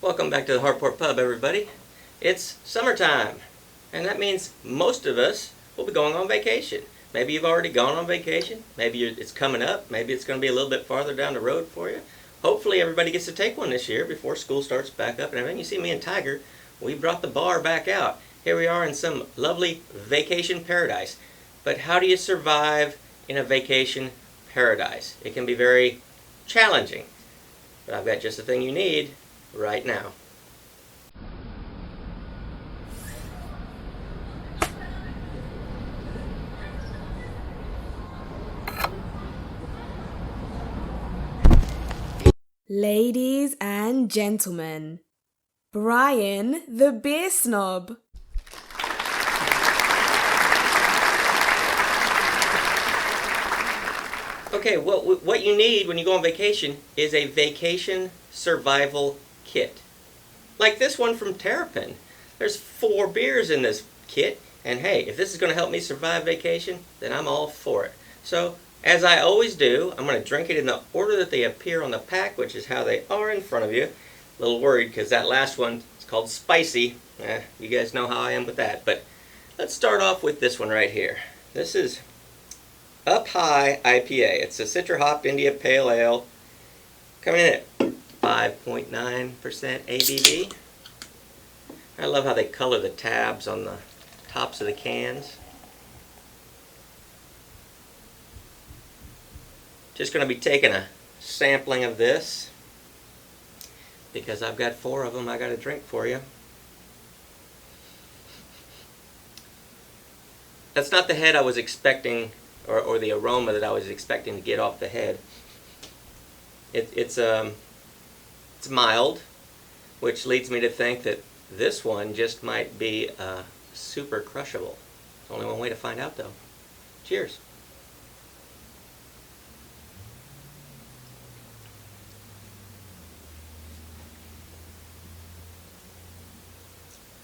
Welcome back to the Harport Pub, everybody. It's summertime, and that means most of us will be going on vacation. Maybe you've already gone on vacation. Maybe it's coming up. Maybe it's going to be a little bit farther down the road for you. Hopefully everybody gets to take one this year before school starts back up and everything. You see me and Tiger, we brought the bar back out. Here we are in some lovely vacation paradise. But how do you survive in a vacation paradise? It can be very challenging. But I've got just the thing you need right now. Ladies and gentlemen, Brian the Beer Snob. Okay, well, what you need when you go on vacation is a vacation survival kit. Like this one from Terrapin. There's 4 beers in this kit, and hey, if this is going to help me survive vacation, then I'm all for it. So, as I always do, I'm going to drink it in the order that they appear on the pack, which is how they are in front of you. A little worried because that last one is called Spicy. You guys know how I am with that. But let's start off with this one right here. This is Up High IPA. It's a Citra Hop India Pale Ale. Coming in at 5.9% ABV. I love how they color the tabs on the tops of the cans. Just going to be taking a sampling of this because I've got 4 of them I got to drink for you. That's not the head I was expecting, or the aroma that I was expecting to get off the head. It's mild, which leads me to think that this one just might be super crushable. There's only one way to find out, though. Cheers.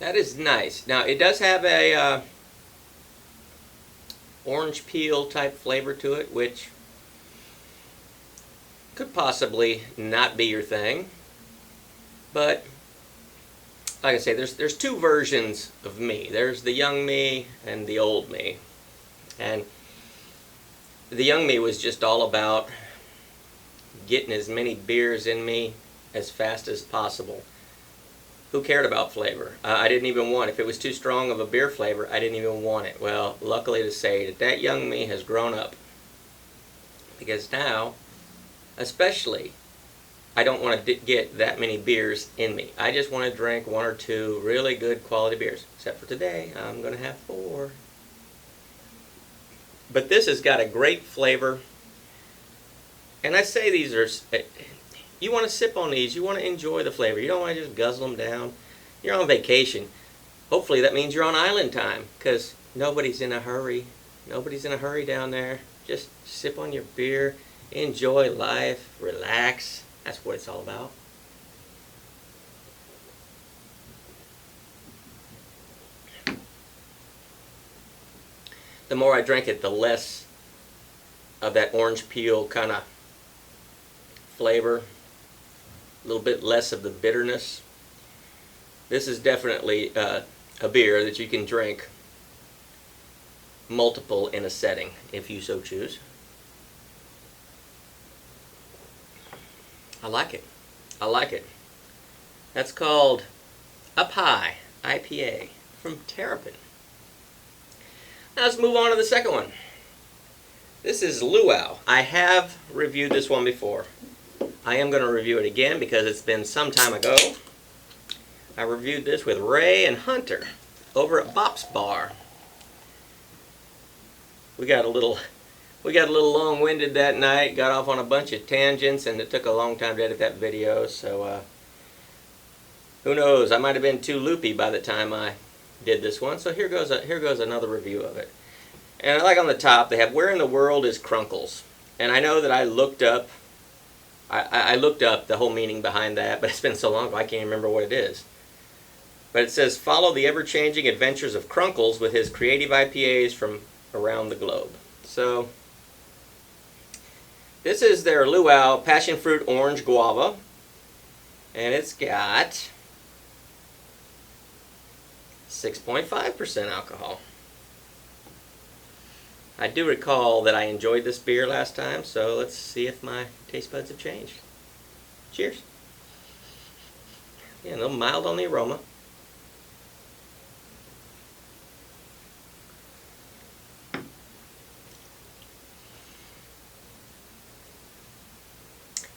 That is nice. Now, it does have a orange peel type flavor to it, which could possibly not be your thing. But like I say, there's 2 versions of me. There's the young me and the old me. And the young me was just all about getting as many beers in me as fast as possible. Who cared about flavor? I didn't even want it. If it was too strong of a beer flavor, I didn't even want it. Well, luckily to say that young me has grown up. Because now, especially, I don't want to get that many beers in me. I just want to drink 1 or 2 really good quality beers. Except for today, I'm going to have 4. But this has got a great flavor. And I say these are... You want to sip on these. You want to enjoy the flavor. You don't want to just guzzle them down. You're on vacation. Hopefully that means you're on island time, because nobody's in a hurry. Nobody's in a hurry down there. Just sip on your beer. Enjoy life. Relax. That's what it's all about. The more I drink it, the less of that orange peel kind of flavor. A little bit less of the bitterness. This is definitely a beer that you can drink multiple in a setting, if you so choose. I like it. I like it. That's called Up High IPA from Terrapin. Now let's move on to the second one. This is Luau. I have reviewed this one before. I am going to review it again because it's been some time ago. I reviewed this with Ray and Hunter over at Bop's Bar. We got a little long-winded that night, got off on a bunch of tangents, and it took a long time to edit that video, so who knows, I might have been too loopy by the time I did this one, so here goes another review of it. And I like on the top, they have Where in the World is Crunkles? And I know that I looked up the whole meaning behind that, but it's been so long ago I can't remember what it is. But it says, follow the ever-changing adventures of Crunkles with his creative IPAs from around the globe. So, this is their Luau Passion Fruit Orange Guava. And it's got 6.5% alcohol. I do recall that I enjoyed this beer last time, so let's see if my taste buds have changed. Cheers. Yeah, a little mild on the aroma.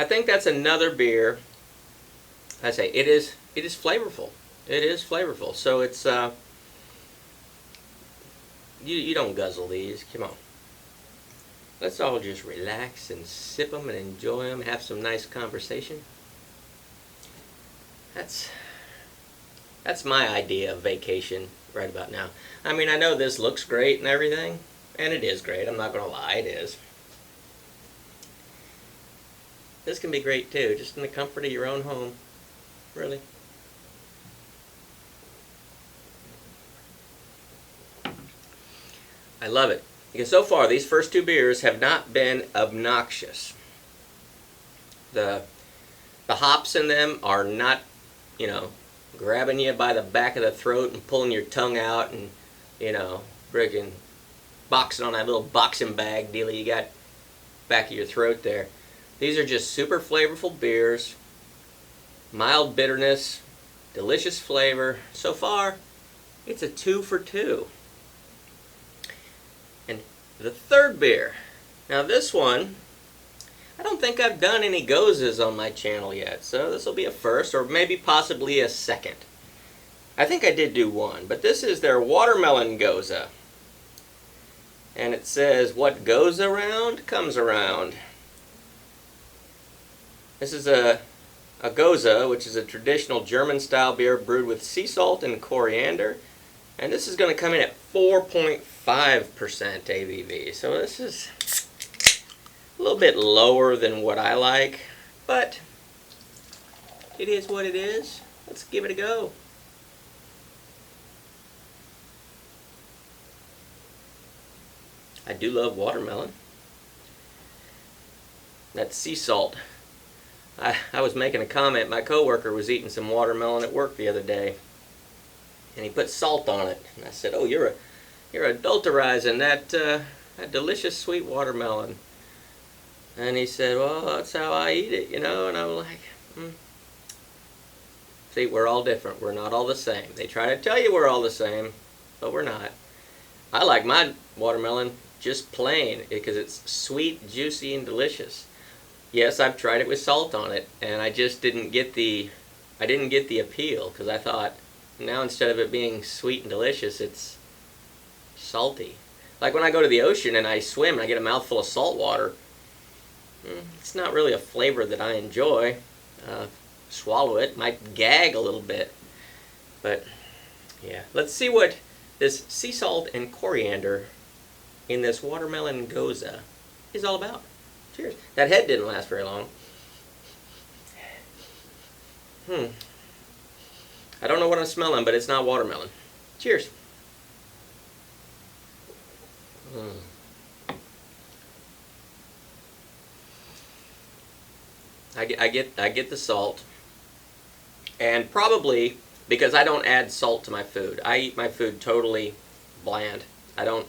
I think that's another beer. I say it is flavorful. It is flavorful. So it's you don't guzzle these. Come on. Let's all just relax and sip them and enjoy them, have some nice conversation. That's my idea of vacation right about now. I mean, I know this looks great and everything, and it is great. I'm not going to lie, it is. This can be great too, just in the comfort of your own home. Really. I love it. Because so far, these first two beers have not been obnoxious. The hops in them are not, grabbing you by the back of the throat and pulling your tongue out and, friggin' boxing on that little boxing bag deal you got back of your throat there. These are just super flavorful beers, mild bitterness, delicious flavor. So far, it's a 2 for 2. And the third beer. Now this one, I don't think I've done any Goses on my channel yet, so this will be a first, or maybe possibly a second. I think I did do one, but this is their watermelon Gose. And it says, what goes around, comes around. This is a Gose, which is a traditional German-style beer brewed with sea salt and coriander. And this is going to come in at 4.5% ABV. So this is a little bit lower than what I like, but it is what it is. Let's give it a go. I do love watermelon. That's sea salt. I was making a comment. My coworker was eating some watermelon at work the other day, and he put salt on it. And I said, "Oh, you're adulterizing that delicious sweet watermelon." And he said, "Well, that's how I eat it, And I'm like, See, we're all different. We're not all the same. They try to tell you we're all the same, but we're not. I like my watermelon just plain because it's sweet, juicy, and delicious. Yes, I've tried it with salt on it, and I just didn't get the appeal because I thought now instead of it being sweet and delicious, it's salty. Like when I go to the ocean and I swim and I get a mouthful of salt water, it's not really a flavor that I enjoy. Swallow it, might gag a little bit, but yeah. Let's see what this sea salt and coriander in this watermelon Gose is all about. Cheers. That head didn't last very long. I don't know what I'm smelling, but it's not watermelon. Cheers. I get the salt, and probably because I don't add salt to my food. I eat my food totally bland. I don't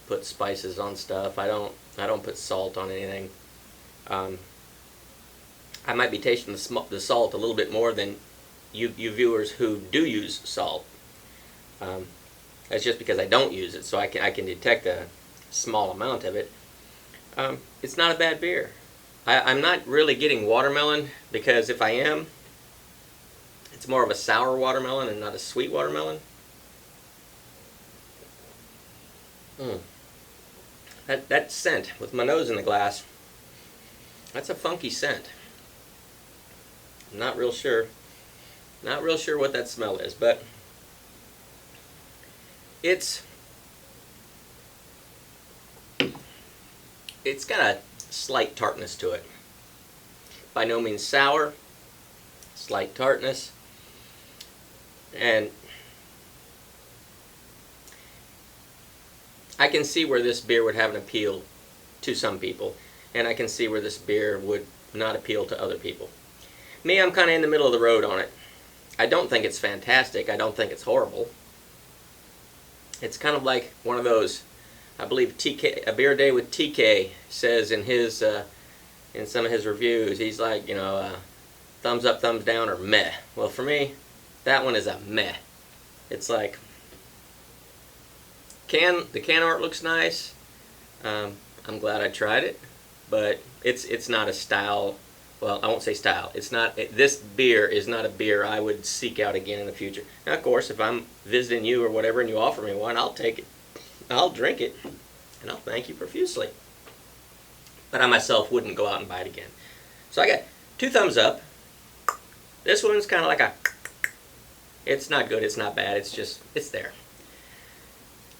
put spices on stuff. I don't put salt on anything. I might be tasting the salt a little bit more than you viewers who do use salt. That's just because I don't use it, so I can detect a small amount of it. It's not a bad beer. I'm not really getting watermelon because if I am, it's more of a sour watermelon and not a sweet watermelon. That scent with my nose in the glass, that's a funky scent. I'm not real sure what that smell is, but it's got a slight tartness to it. By no means sour, slight tartness, and I can see where this beer would have an appeal to some people, and I can see where this beer would not appeal to other people. Me, I'm kind of in the middle of the road on it. I don't think it's fantastic. I don't think it's horrible. It's kind of like one of those, I believe TK, A Beer Day with TK says in his in some of his reviews, he's like, thumbs up, thumbs down, or meh. Well, for me, that one is a meh. It's like, the can art looks nice. I'm glad I tried it, but it's not a style. Well, I won't say style. It's not. This beer is not a beer I would seek out again in the future. Now, of course, if I'm visiting you or whatever and you offer me one, I'll take it. I'll drink it, and I'll thank you profusely. But I myself wouldn't go out and buy it again. So I got 2 thumbs up. This one's kind of like a. It's not good. It's not bad. It's there.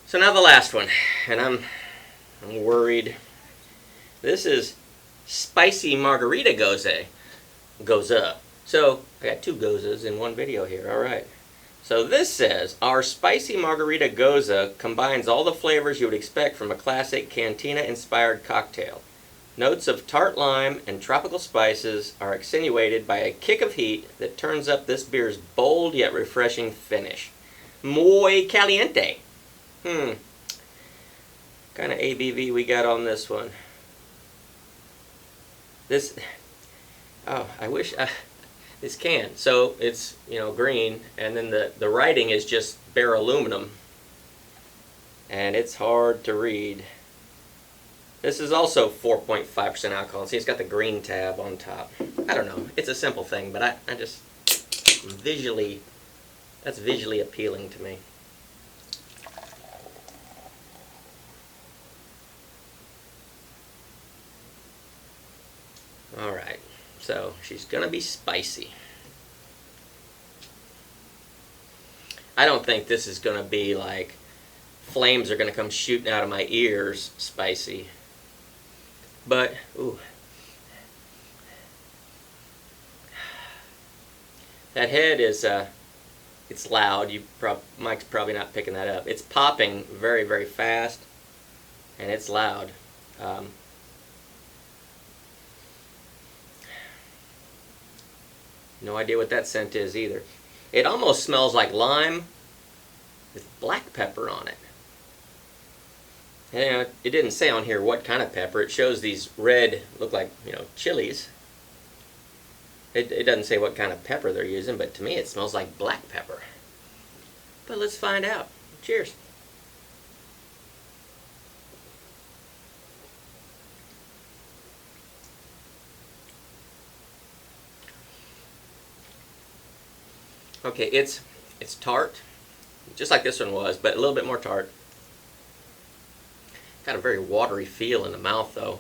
So now the last one, and I'm worried. This is Spicy Margarita Gose. So I got 2 Goses in one video here. All right. So this says, our Spicy Margarita Gose combines all the flavors you would expect from a classic cantina-inspired cocktail. Notes of tart lime and tropical spices are accentuated by a kick of heat that turns up this beer's bold yet refreshing finish. Muy caliente. Kind of ABV we got on this one. I wish, this can. So it's, green, and then the writing is just bare aluminum. And it's hard to read. This is also 4.5% alcohol. See, it's got the green tab on top. I don't know. It's a simple thing, but I just, that's visually appealing to me. Alright, so she's going to be spicy. I don't think this is going to be like flames are going to come shooting out of my ears spicy. But, ooh. That head is, it's loud. Mike's probably not picking that up. It's popping very, very fast, and it's loud. No idea what that scent is either. It almost smells like lime with black pepper on it. And it didn't say on here what kind of pepper. It shows these red, look like, chilies. It doesn't say what kind of pepper they're using, but to me it smells like black pepper. But let's find out. Cheers. Okay, it's tart, just like this one was, but a little bit more tart. Got a very watery feel in the mouth, though.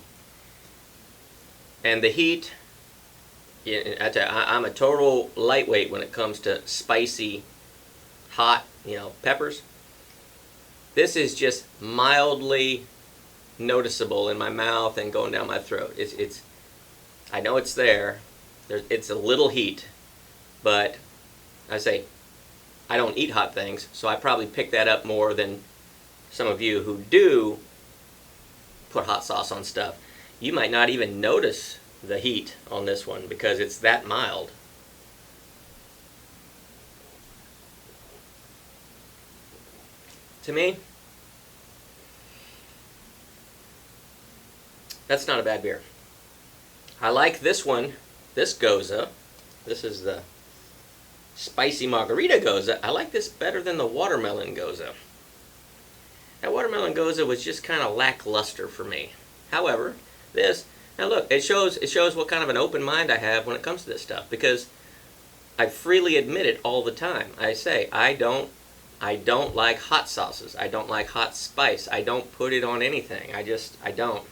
And the heat, I'm a total lightweight when it comes to spicy, hot, peppers. This is just mildly noticeable in my mouth and going down my throat. I know it's there. It's a little heat, but I say, I don't eat hot things, so I probably pick that up more than some of you who do put hot sauce on stuff. You might not even notice the heat on this one because it's that mild. To me, that's not a bad beer. I like this one, this Gose. This is the Spicy Margarita Gose. I like this better than the Watermelon Gose. That Watermelon Gose was just kind of lackluster for me. However, now look, it shows what kind of an open mind I have when it comes to this stuff, because I freely admit it all the time. I say I don't like hot sauces. I don't like hot spice. I don't put it on anything. I don't.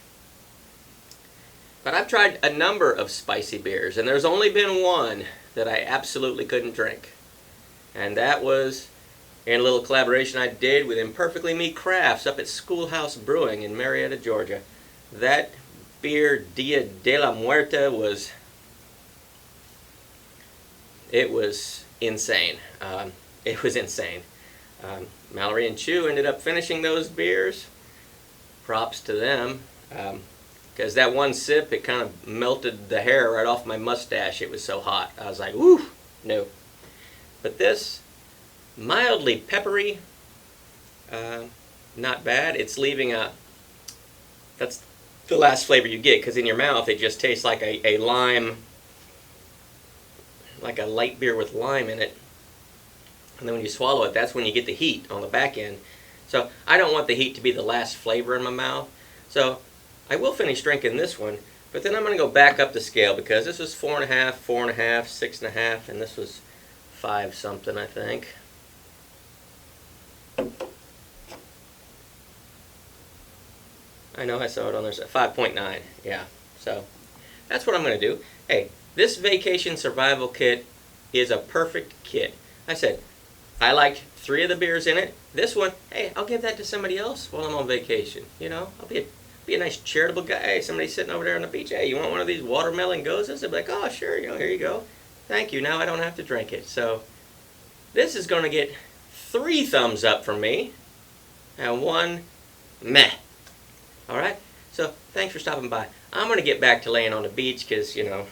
But I've tried a number of spicy beers, and there's only been one that I absolutely couldn't drink. And that was in a little collaboration I did with Imperfectly Me Crafts up at Schoolhouse Brewing in Marietta, Georgia. That beer, Dia de la Muerte, was insane. It was insane. Mallory and Chu ended up finishing those beers. Props to them. because that one sip, it kind of melted the hair right off my mustache. It was so hot. I was like, ooh, no. But this, mildly peppery, not bad. It's leaving that's the last flavor you get, because in your mouth it just tastes like a lime, like a light beer with lime in it. And then when you swallow it, that's when you get the heat on the back end. So I don't want the heat to be the last flavor in my mouth. So I will finish drinking this one, but then I'm going to go back up the scale, because this was 4.5, 4.5, 6.5, and this was 5 something, I think. I know I saw it on there, 5.9, yeah. So that's what I'm going to do. Hey, this vacation survival kit is a perfect kit. I said, I liked 3 of the beers in it. This one, hey, I'll give that to somebody else while I'm on vacation. You know, I'll be a nice charitable guy. Hey, somebody sitting over there on the beach. Hey, you want one of these watermelon Goses? They'll be like, oh, sure, you know, here you go. Thank you. Now I don't have to drink it. So this is going to get 3 thumbs up from me and 1 meh. All right? So thanks for stopping by. I'm going to get back to laying on the beach because, you know,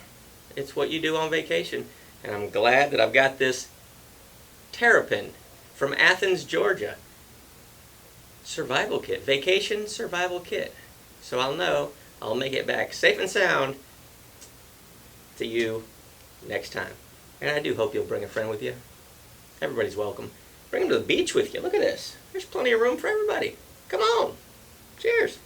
it's what you do on vacation. And I'm glad that I've got this Terrapin from Athens, Georgia survival kit, vacation survival kit. So I'll know I'll make it back safe and sound to you next time. And I do hope you'll bring a friend with you. Everybody's welcome. Bring them to the beach with you. Look at this. There's plenty of room for everybody. Come on. Cheers.